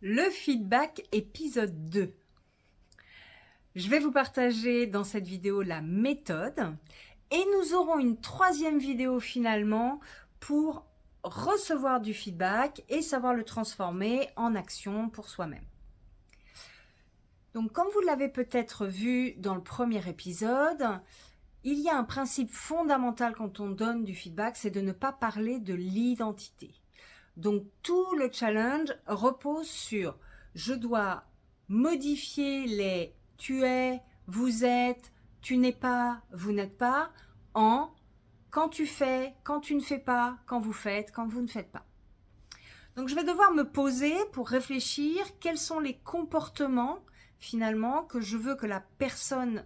Le feedback épisode 2. Je vais vous partager dans cette vidéo la méthode et nous aurons une troisième vidéo finalement pour recevoir du feedback et savoir le transformer en action pour soi-même. Donc comme vous l'avez peut-être vu dans le premier épisode, il y a un principe fondamental quand on donne du feedback, c'est de ne pas parler de l'identité. Donc tout le challenge repose sur je dois modifier les tu es, vous êtes, tu n'es pas, vous n'êtes pas en quand tu fais, quand tu ne fais pas, quand vous faites, quand vous ne faites pas. Donc je vais devoir me poser pour réfléchir quels sont les comportements finalement que je veux que la personne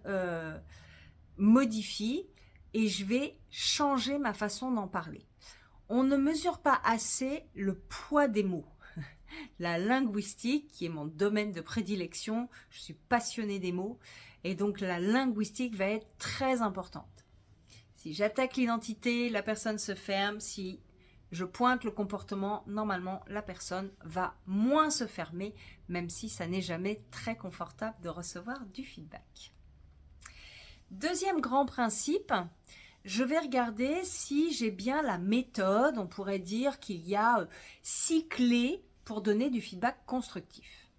modifie et je vais changer ma façon d'en parler. On ne mesure pas assez le poids des mots. La linguistique, qui est mon domaine de prédilection, je suis passionnée des mots, et donc la linguistique va être très importante. Si j'attaque l'identité, la personne se ferme. Si je pointe le comportement, normalement, la personne va moins se fermer, même si ça n'est jamais très confortable de recevoir du feedback. Deuxième grand principe, je vais regarder si j'ai bien la méthode. On pourrait dire qu'il y a 6 clés pour donner du feedback constructif.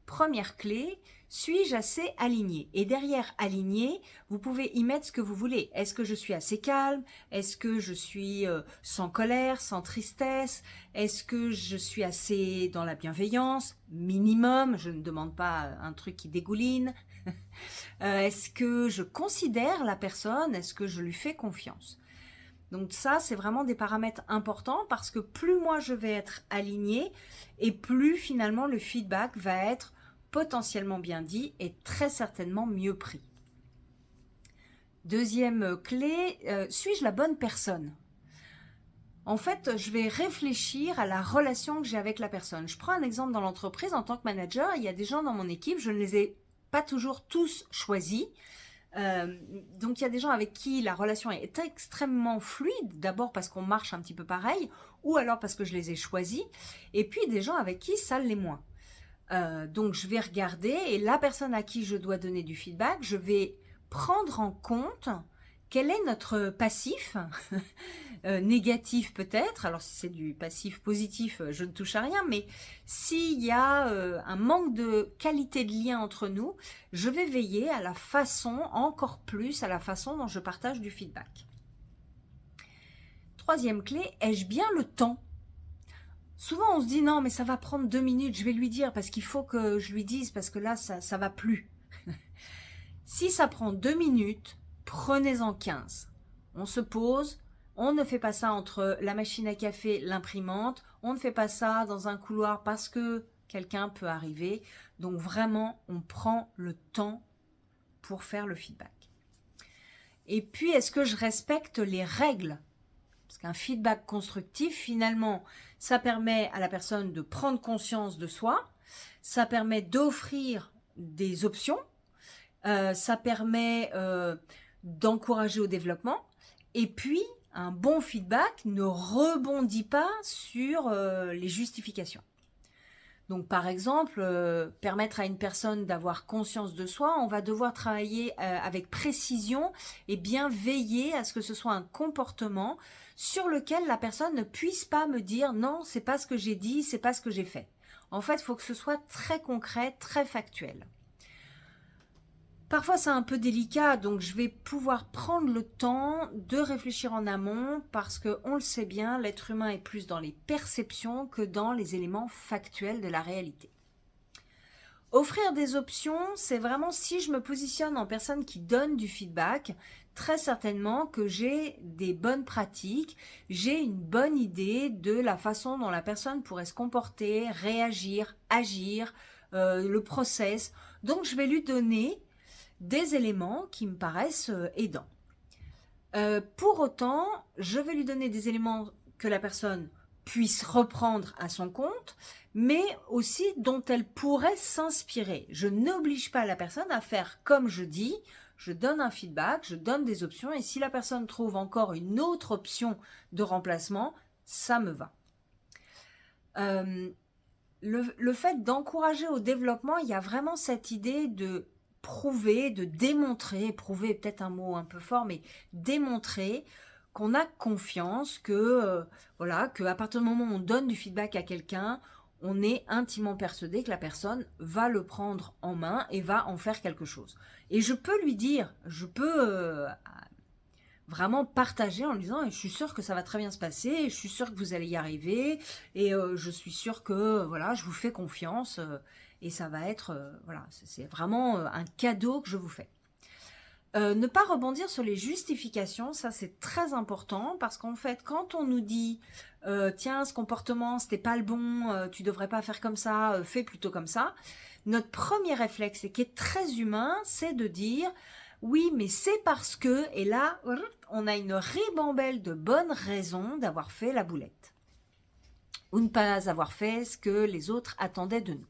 Première clé, suis-je assez aligné? Et derrière aligné, vous pouvez y mettre ce que vous voulez. Est-ce que je suis assez calme? Est-ce que je suis sans colère, sans tristesse? Est-ce que je suis assez dans la bienveillance? Minimum, je ne demande pas un truc qui dégouline. Est-ce que je considère la personne? Est-ce que je lui fais confiance? Donc ça, c'est vraiment des paramètres importants parce que plus moi je vais être alignée et plus finalement le feedback va être potentiellement bien dit et très certainement mieux pris. Deuxième clé, suis-je la bonne personne? En fait, je vais réfléchir à la relation que j'ai avec la personne. Je prends un exemple dans l'entreprise. En tant que manager, il y a des gens dans mon équipe, je ne les ai pas toujours tous choisis. Donc il y a des gens avec qui la relation est extrêmement fluide, d'abord parce qu'on marche un petit peu pareil, ou alors parce que je les ai choisis, et puis des gens avec qui ça l'est moins. Donc je vais regarder, et la personne à qui je dois donner du feedback, je vais prendre en compte quel est notre passif, négatif peut-être. Alors si c'est du passif positif, je ne touche à rien, mais s'il y a un manque de qualité de lien entre nous, je vais veiller à la façon, encore plus à la façon dont je partage du feedback. Troisième clé, ai-je bien le temps? Souvent on se dit non mais ça va prendre 2 minutes, je vais lui dire parce qu'il faut que je lui dise parce que là ça va plus. Si ça prend 2 minutes, prenez-en 15. On se pose, on ne fait pas ça entre la machine à café, l'imprimante, on ne fait pas ça dans un couloir parce que quelqu'un peut arriver. Donc vraiment, on prend le temps pour faire le feedback. Et puis, est-ce que je respecte les règles? Parce qu'un feedback constructif, finalement, ça permet à la personne de prendre conscience de soi, ça permet d'offrir des options, ça permet d'encourager au développement. Et puis, un bon feedback ne rebondit pas sur les justifications. Donc, par exemple, permettre à une personne d'avoir conscience de soi, on va devoir travailler avec précision et bien veiller à ce que ce soit un comportement sur lequel la personne ne puisse pas me dire « non, c'est pas ce que j'ai dit, c'est pas ce que j'ai fait ». En fait, il faut que ce soit très concret, très factuel. Parfois, c'est un peu délicat, donc je vais pouvoir prendre le temps de réfléchir en amont parce qu'on le sait bien, l'être humain est plus dans les perceptions que dans les éléments factuels de la réalité. Offrir des options, c'est vraiment si je me positionne en personne qui donne du feedback, très certainement que j'ai des bonnes pratiques, j'ai une bonne idée de la façon dont la personne pourrait se comporter, réagir, agir, le process. Donc je vais lui donner des éléments qui me paraissent aidants. Pour autant, je vais lui donner des éléments que la personne puisse reprendre à son compte, mais aussi dont elle pourrait s'inspirer. Je n'oblige pas la personne à faire comme je dis, je donne un feedback, je donne des options, et si la personne trouve encore une autre option de remplacement, ça me va. le fait d'encourager au développement, il y a vraiment cette idée de prouver, de démontrer, prouver est peut-être un mot un peu fort, mais démontrer qu'on a confiance, que voilà, qu'à partir du moment où on donne du feedback à quelqu'un, on est intimement persuadé que la personne va le prendre en main et va en faire quelque chose. Et je peux lui dire, je peux vraiment partager en lui disant je suis sûre que ça va très bien se passer, je suis sûre que vous allez y arriver, et je suis sûre que voilà, je vous fais confiance, et ça va être voilà, c'est vraiment un cadeau que je vous fais. Ne pas rebondir sur les justifications, ça c'est très important, parce qu'en fait quand on nous dit tiens, ce comportement c'était pas le bon, tu devrais pas faire comme ça, fais plutôt comme ça, notre premier réflexe, et qui est très humain, c'est de dire oui, mais c'est parce que, et là on a une ribambelle de bonnes raisons d'avoir fait la boulette ou ne pas avoir fait ce que les autres attendaient de nous.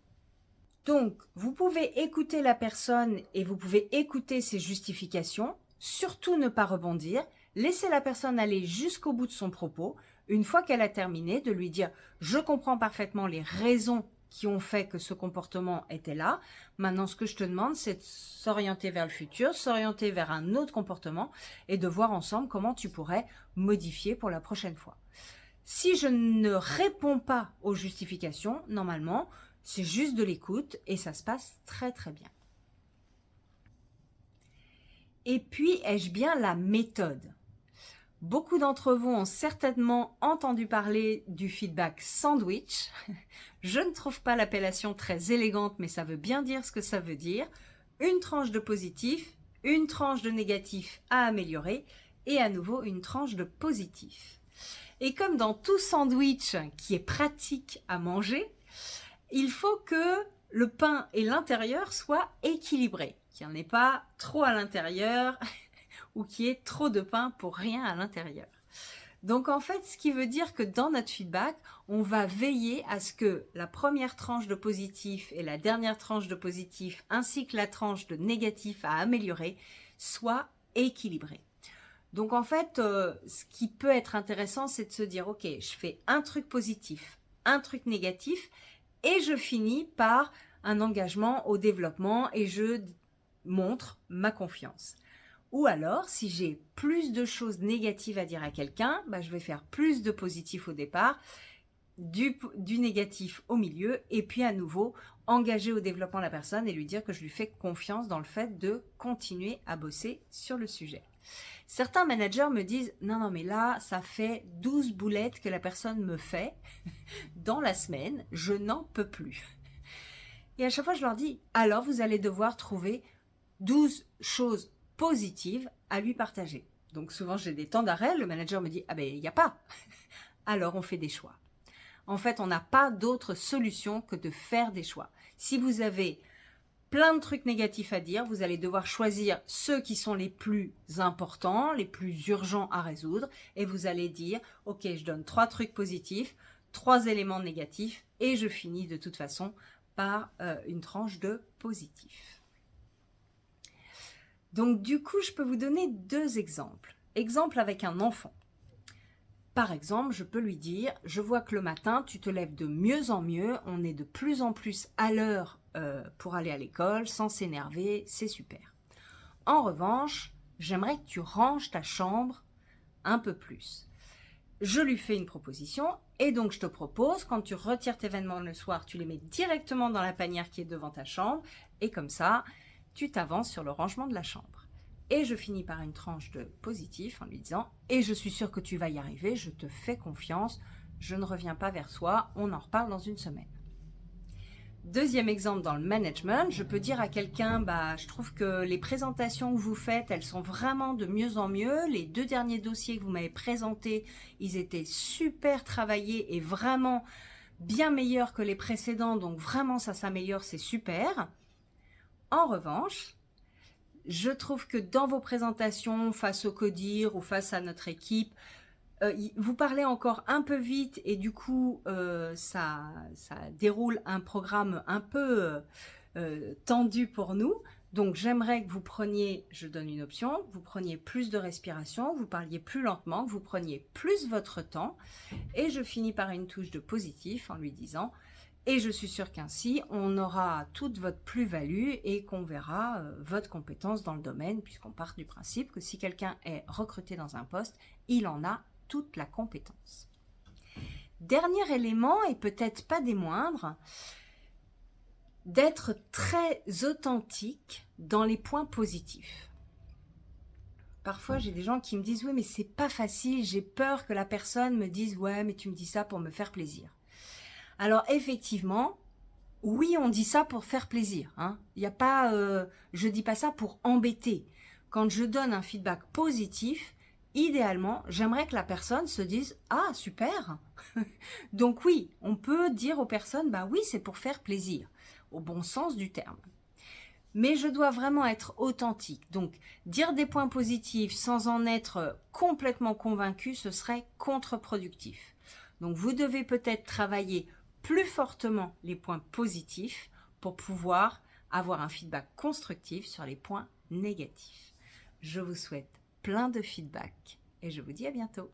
Donc, vous pouvez écouter la personne et vous pouvez écouter ses justifications, surtout ne pas rebondir, laisser la personne aller jusqu'au bout de son propos. Une fois qu'elle a terminé, de lui dire « Je comprends parfaitement les raisons qui ont fait que ce comportement était là. Maintenant, ce que je te demande, c'est de s'orienter vers le futur, s'orienter vers un autre comportement et de voir ensemble comment tu pourrais modifier pour la prochaine fois. » Si je ne réponds pas aux justifications, normalement, c'est juste de l'écoute et ça se passe très très bien. Et puis, ai-je bien la méthode ? Beaucoup d'entre vous ont certainement entendu parler du feedback sandwich. Je ne trouve pas l'appellation très élégante, mais ça veut bien dire ce que ça veut dire. Une tranche de positif, une tranche de négatif à améliorer et à nouveau une tranche de positif. Et comme dans tout sandwich qui est pratique à manger, il faut que le pain et l'intérieur soient équilibrés, qu'il n'y en ait pas trop à l'intérieur ou qu'il y ait trop de pain pour rien à l'intérieur. Donc en fait, ce qui veut dire que dans notre feedback, on va veiller à ce que la première tranche de positif et la dernière tranche de positif, ainsi que la tranche de négatif à améliorer, soient équilibrées. Donc en fait, ce qui peut être intéressant, c'est de se dire, ok, je fais un truc positif, un truc négatif, et je finis par un engagement au développement et je montre ma confiance. Ou alors, si j'ai plus de choses négatives à dire à quelqu'un, je vais faire plus de positif au départ, du négatif au milieu, et puis à nouveau engager au développement la personne et lui dire que je lui fais confiance dans le fait de continuer à bosser sur le sujet. Certains managers me disent « Non, mais là, ça fait 12 boulettes que la personne me fait dans la semaine, je n'en peux plus. » Et à chaque fois, je leur dis « Alors, vous allez devoir trouver 12 choses positives à lui partager. » Donc souvent, j'ai des temps d'arrêt, le manager me dit « Ah ben, il n'y a pas. » Alors, on fait des choix. En fait, on n'a pas d'autre solution que de faire des choix. Si vous avez plein de trucs négatifs à dire, vous allez devoir choisir ceux qui sont les plus importants, les plus urgents à résoudre, et vous allez dire, ok, je donne 3 trucs positifs, 3 éléments négatifs, et je finis de toute façon par une tranche de positif. Donc du coup, je peux vous donner 2 exemples. Exemple avec un enfant. Par exemple, je peux lui dire, je vois que le matin, tu te lèves de mieux en mieux, on est de plus en plus à l'heure pour aller à l'école, sans s'énerver, c'est super. En revanche, j'aimerais que tu ranges ta chambre un peu plus. Je lui fais une proposition et donc je te propose, quand tu retires tes vêtements le soir, tu les mets directement dans la panière qui est devant ta chambre et comme ça, tu t'avances sur le rangement de la chambre. Et je finis par une tranche de positif en lui disant « Et je suis sûre que tu vas y arriver, je te fais confiance, je ne reviens pas vers toi, on en reparle dans une semaine. » Deuxième exemple dans le management, je peux dire à quelqu'un « Je trouve que les présentations que vous faites, elles sont vraiment de mieux en mieux. Les 2 derniers dossiers que vous m'avez présentés, ils étaient super travaillés et vraiment bien meilleurs que les précédents, donc vraiment ça s'améliore, c'est super. En revanche, je trouve que dans vos présentations, face au CODIR ou face à notre équipe, vous parlez encore un peu vite et du coup, ça déroule un programme un peu tendu pour nous. Donc, j'aimerais que vous preniez, je donne une option, vous preniez plus de respiration, vous parliez plus lentement, que vous preniez plus votre temps. Et je finis par une touche de positif en lui disant Et je suis sûre qu'ainsi, on aura toute votre plus-value et qu'on verra votre compétence dans le domaine, puisqu'on part du principe que si quelqu'un est recruté dans un poste, il en a toute la compétence. Dernier élément, et peut-être pas des moindres, d'être très authentique dans les points positifs. Parfois, j'ai des gens qui me disent « Oui, mais c'est pas facile, j'ai peur que la personne me dise « Ouais, mais tu me dis ça pour me faire plaisir. » Alors, effectivement, oui, on dit ça pour faire plaisir. Hein. Il y a pas, je dis pas ça pour embêter. Quand je donne un feedback positif, idéalement, j'aimerais que la personne se dise « Ah, super !» Donc oui, on peut dire aux personnes « Bah oui, c'est pour faire plaisir », au bon sens du terme. Mais je dois vraiment être authentique. Donc, dire des points positifs sans en être complètement convaincu, ce serait contre-productif. Donc, vous devez peut-être travailler plus fortement les points positifs pour pouvoir avoir un feedback constructif sur les points négatifs. Je vous souhaite plein de feedback et je vous dis à bientôt.